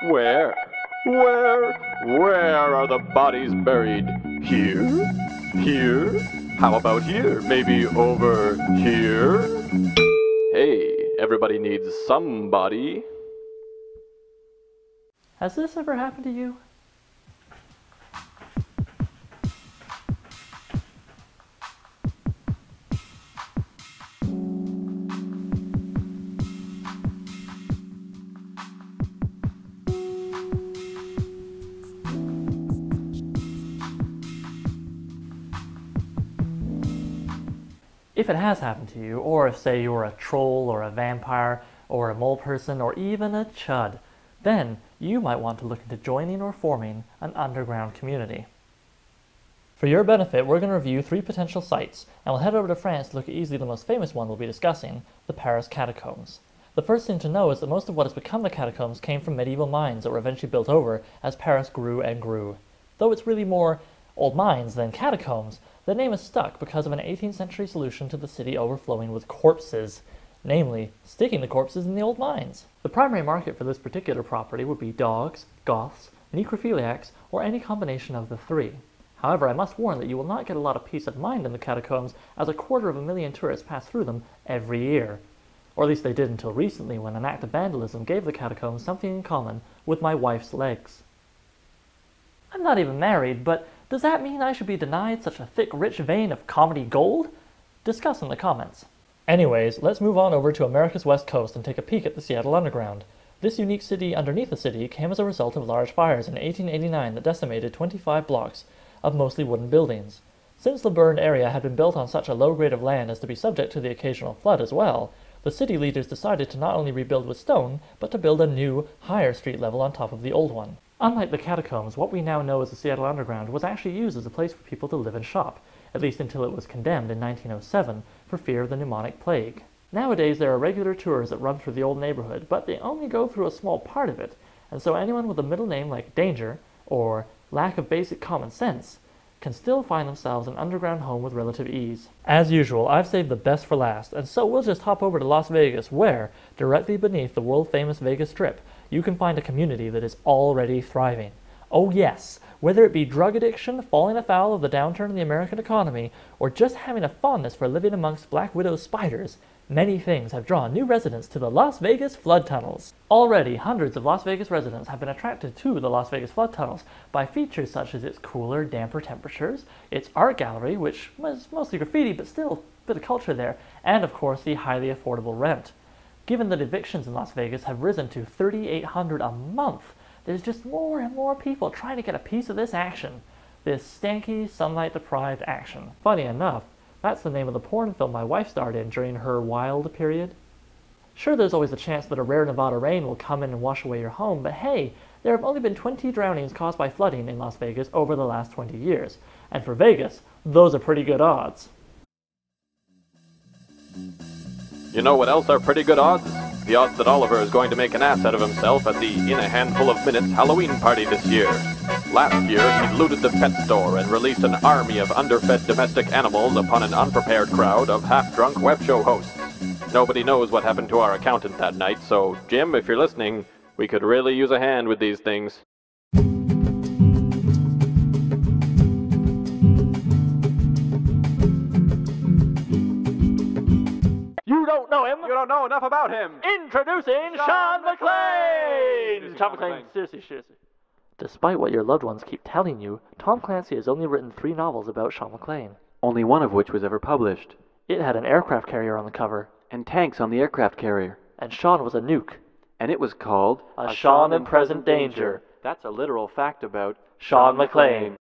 Where? Where are the bodies buried? Here? Here? How about here? Maybe over here? Hey, everybody needs somebody. Has this ever happened to you? If it has happened to you, or if, say, you're a troll or a vampire or a mole person or even a C.H.U.D., then you might want to look into joining or forming an underground community. For your benefit, we're going to review 3 potential sites, and we'll head over to France to look at easily the most famous one we'll be discussing, the Paris catacombs. The first thing to know is that most of what has become the catacombs came from medieval mines that were eventually built over as Paris grew and grew. Though it's really more old mines than catacombs, the name is stuck because of an 18th century solution to the city overflowing with corpses, namely, sticking the corpses in the old mines. The primary market for this particular property would be dogs, goths, necrophiliacs, or any combination of the 3. However, I must warn that you will not get a lot of peace of mind in the catacombs, as 250,000 tourists pass through them every year. Or at least they did until recently, when an act of vandalism gave the catacombs something in common with my wife's legs. I'm not even married, but does that mean I should be denied such a thick, rich vein of comedy gold? Discuss in the comments. Anyways, let's move on over to America's West Coast and take a peek at the Seattle Underground. This unique city underneath the city came as a result of large fires in 1889 that decimated 25 blocks of mostly wooden buildings. Since the burned area had been built on such a low grade of land as to be subject to the occasional flood as well, the city leaders decided to not only rebuild with stone, but to build a new, higher street level on top of the old one. Unlike the catacombs, what we now know as the Seattle Underground was actually used as a place for people to live and shop, at least until it was condemned in 1907 for fear of the pneumonic plague. Nowadays there are regular tours that run through the old neighborhood, but they only go through a small part of it, and so anyone with a middle name like Danger, or lack of basic common sense, can still find themselves an underground home with relative ease. As usual, I've saved the best for last, and so we'll just hop over to Las Vegas, where, directly beneath the world-famous Vegas Strip, you can find a community that is already thriving. Oh yes, whether it be drug addiction, falling afoul of the downturn in the American economy, or just having a fondness for living amongst Black Widow spiders, many things have drawn new residents to the Las Vegas flood tunnels. Already, hundreds of Las Vegas residents have been attracted to the Las Vegas flood tunnels by features such as its cooler, damper temperatures, its art gallery, which was mostly graffiti but still a bit of culture there, and of course the highly affordable rent. Given that evictions in Las Vegas have risen to $3,800 a month, there's just more and more people trying to get a piece of this action. This stanky, sunlight-deprived action. Funny enough, that's the name of the porn film my wife starred in during her wild period. Sure, there's always a chance that a rare Nevada rain will come in and wash away your home, but hey, there have only been 20 drownings caused by flooding in Las Vegas over the last 20 years. And for Vegas, those are pretty good odds. You know what else are pretty good odds? The odds that Oliver is going to make an ass out of himself at the In a Handful of Minutes Halloween party this year. Last year, he looted the pet store and released an army of underfed domestic animals upon an unprepared crowd of half-drunk web show hosts. Nobody knows what happened to our accountant that night, so Jim, if you're listening, we could really use a hand with these things. You don't know him? You don't know enough about him! Introducing Sean McClane! Sean McClane, seriously. Despite what your loved ones keep telling you, Tom Clancy has only written 3 novels about Sean McClane. Only one of which was ever published. It had an aircraft carrier on the cover. And tanks on the aircraft carrier. And Sean was a nuke. And it was called A Sean in Present Danger. That's a literal fact about Sean McClane.